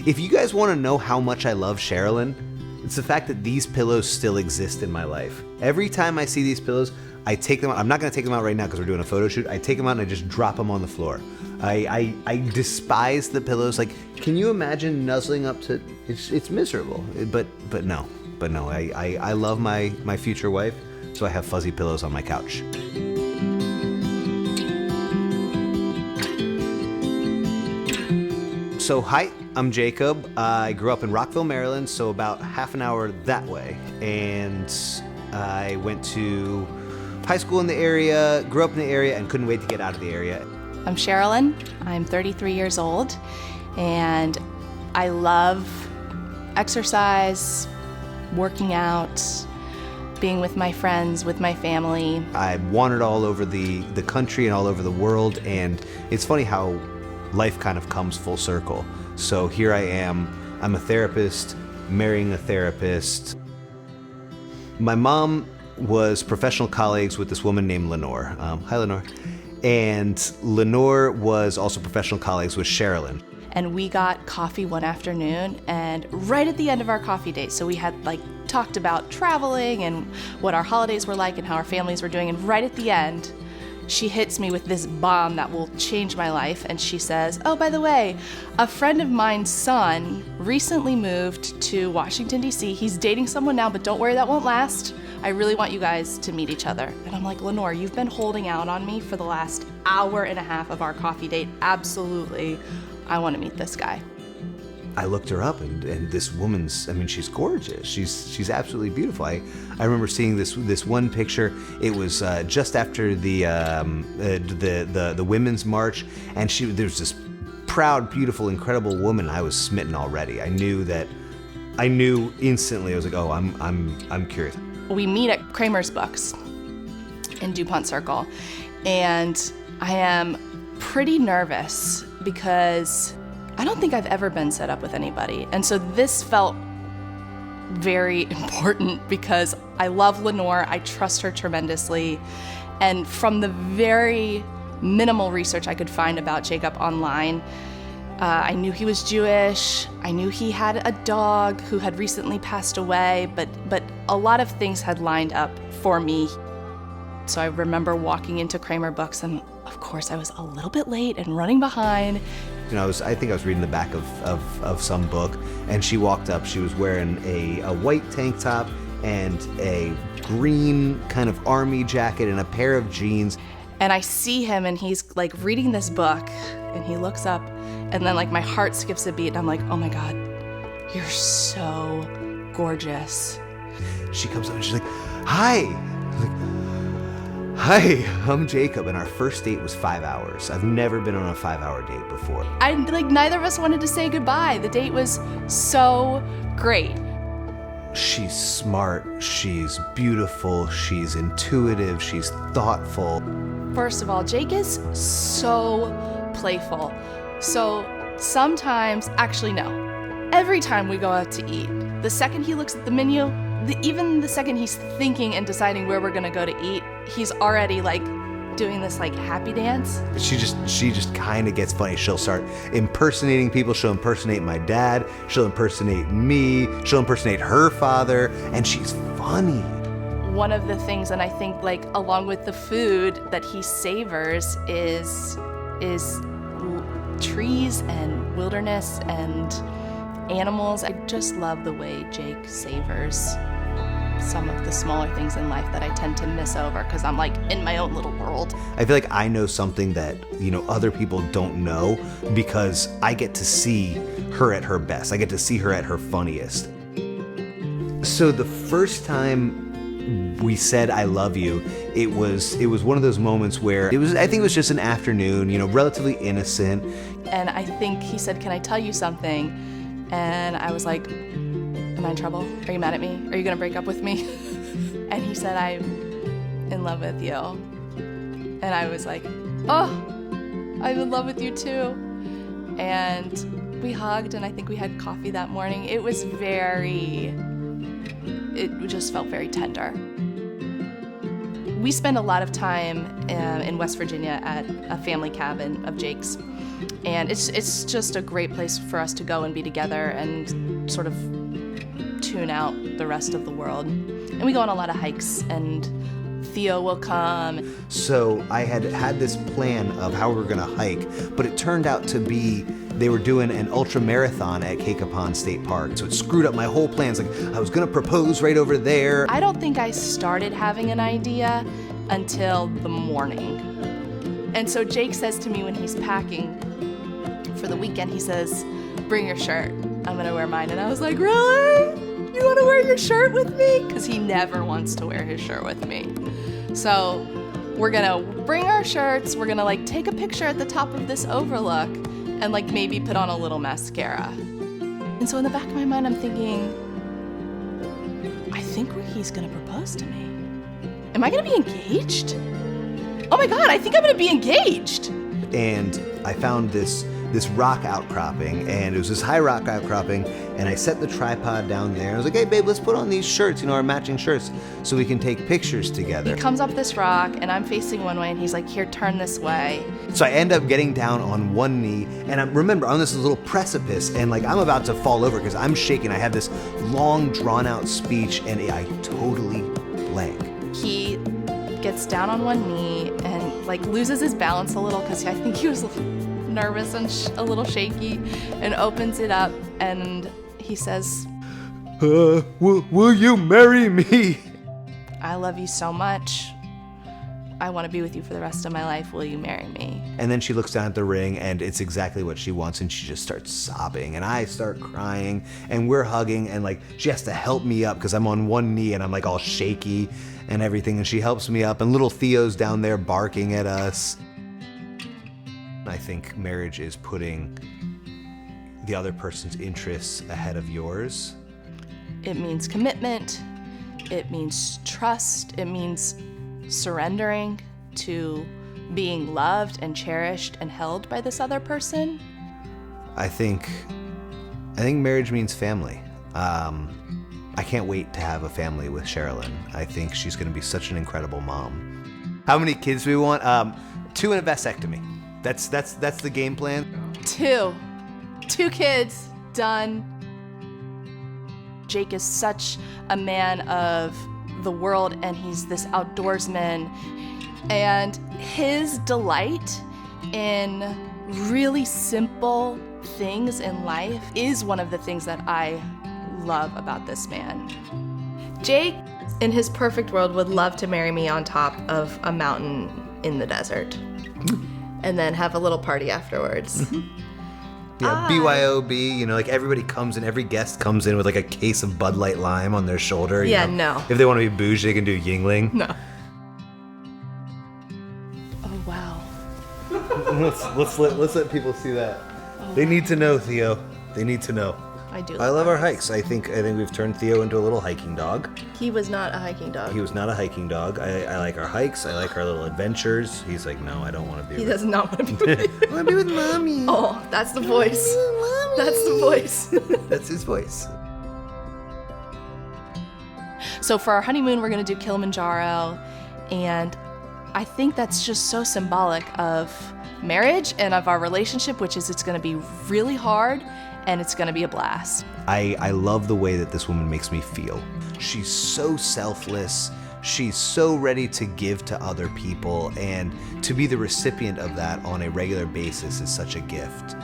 If you guys want to know how much I love Sharilyn, it's the fact that these pillows still exist in my life. Every time I see these pillows, I take them out. I'm not going to take them out right now because we're doing a photo shoot. I take them out and I just drop them on the floor. I despise the pillows. Like, can you imagine nuzzling up to? It's miserable. But no. I love my future wife, so I have fuzzy pillows on my couch. So hi, I'm Jacob. I grew up in Rockville, Maryland, so about half an hour that way. And I went to high school in the area, grew up in the area, and couldn't wait to get out of the area. I'm Sharilyn. I'm 33 years old, and I love exercise, working out, being with my friends, with my family. I wandered all over the country and all over the world, and it's funny how life kind of comes full circle. So here I am. I'm a therapist, marrying a therapist. My mom was professional colleagues with this woman named Lenore. Hi, Lenore. And Lenore was also professional colleagues with Sharilyn. And we got coffee one afternoon, and right at the end of our coffee date, so we had talked about traveling and what our holidays were like and how our families were doing, and right at the end, she hits me with this bomb that will change my life, and she says, oh, by the way, a friend of mine's son recently moved to Washington, D.C. He's dating someone now, but don't worry, that won't last. I really want you guys to meet each other. And I'm like, Lenore, you've been holding out on me for the last hour and a half of our coffee date. Absolutely, I want to meet this guy. I looked her up, and this woman's, I mean, she's gorgeous. She's absolutely beautiful. I remember seeing this one picture. It was just after the Women's March, and there's this proud, beautiful, incredible woman. I was smitten already. I knew instantly. I was like, oh, I'm curious. We meet at Kramer's Books in DuPont Circle, and I am pretty nervous because I don't think I've ever been set up with anybody. And so this felt very important because I love Lenore, I trust her tremendously. And from the very minimal research I could find about Jacob online, I knew he was Jewish, I knew he had a dog who had recently passed away, but a lot of things had lined up for me. So I remember walking into Kramer Books, and of course I was a little bit late and running behind. You know, I think I was reading the back of some book, and she walked up. She was wearing a white tank top and a green kind of army jacket and a pair of jeans. And I see him, and he's reading this book, and he looks up, and then my heart skips a beat, and I'm like, oh my God, you're so gorgeous. She comes up and she's like, hi. I'm like, hi, I'm Jacob, and our first date was 5 hours. I've never been on a 5-hour date before. Neither of us wanted to say goodbye. The date was so great. She's smart, she's beautiful, she's intuitive, she's thoughtful. First of all, Jake is so playful. So sometimes, actually no, every time we go out to eat, the second he looks at the menu, even the second he's thinking and deciding where we're gonna go to eat, he's already doing this happy dance. She just kind of gets funny. She'll start impersonating people. She'll impersonate my dad. She'll impersonate me. She'll impersonate her father, and she's funny. One of the things, and I think along with the food that he savors is trees and wilderness and animals. I just love the way Jake savors some of the smaller things in life that I tend to miss over because I'm in my own little world. I feel like I know something that, other people don't know because I get to see her at her best. I get to see her at her funniest. So the first time we said I love you, it was one of those moments where I think it was just an afternoon, relatively innocent. And I think he said, can I tell you something? And I was like, am I in trouble? Are you mad at me? Are you gonna break up with me? And he said, I'm in love with you. And I was like, oh, I'm in love with you too. And we hugged, and I think we had coffee that morning. It just felt very tender. We spend a lot of time in West Virginia at a family cabin of Jake's. And it's just a great place for us to go and be together and sort of tune out the rest of the world. And we go on a lot of hikes, and Theo will come. So I had this plan of how we were gonna hike, but it turned out to be they were doing an ultra marathon at Kaye State Park. So it screwed up my whole plans. Like, I was gonna propose right over there. I don't think I started having an idea until the morning. And so Jake says to me when he's packing for the weekend, he says, bring your shirt. I'm gonna wear mine. And I was like, really? You wanna wear your shirt with me? Because he never wants to wear his shirt with me. So we're gonna bring our shirts. We're gonna like take a picture at the top of this overlook and like maybe put on a little mascara. And so in the back of my mind, I'm thinking, I think he's gonna propose to me. Am I gonna be engaged? Oh my God, I think I'm gonna be engaged. And I found this rock outcropping, and it was this high rock outcropping, and I set the tripod down there. I was like, hey babe, let's put on these shirts, our matching shirts, so we can take pictures together. He comes up this rock, and I'm facing one way, and he's like, here, turn this way. So I end up getting down on one knee, and I'm on this little precipice, and like I'm about to fall over because I'm shaking. I have this long, drawn-out speech, and I totally blank. He gets down on one knee and like loses his balance a little because I think he was nervous and a little shaky, and opens it up, and he says, will you marry me? I love you so much. I want to be with you for the rest of my life. Will you marry me? And then she looks down at the ring, and it's exactly what she wants, and she just starts sobbing, and I start crying, and we're hugging, and like she has to help me up because I'm on one knee and I'm like all shaky and everything, and she helps me up, and little Theo's down there barking at us. I think marriage is putting the other person's interests ahead of yours. It means commitment. It means trust. It means surrendering to being loved and cherished and held by this other person. I think marriage means family. I can't wait to have a family with Sharilyn. I think she's going to be such an incredible mom. How many kids do we want? 2 and a vasectomy. That's the game plan. 2 kids, done. Jake is such a man of the world, and he's this outdoorsman, and his delight in really simple things in life is one of the things that I love about this man. Jake, in his perfect world, would love to marry me on top of a mountain in the desert and then have a little party afterwards. Yeah, BYOB, like everybody comes in, every guest comes in with like a case of Bud Light Lime on their shoulder. No. If they want to be bougie, they can do Yingling. No. Oh, wow. let's let people see that. They need to know, Theo. They need to know. I do. I love our hikes. I think we've turned Theo into a little hiking dog. He was not a hiking dog. He was not a hiking dog. I like our hikes. I like our little adventures. He's like, no, I don't want to be He with does not want to be with you. I want to be with Mommy. Oh, that's the voice. That's the voice. That's his voice. So for our honeymoon, we're going to do Kilimanjaro, and I think that's just so symbolic of marriage and of our relationship, which is it's going to be really hard and it's going to be a blast. I love the way that this woman makes me feel. She's so selfless. She's so ready to give to other people, and to be the recipient of that on a regular basis is such a gift.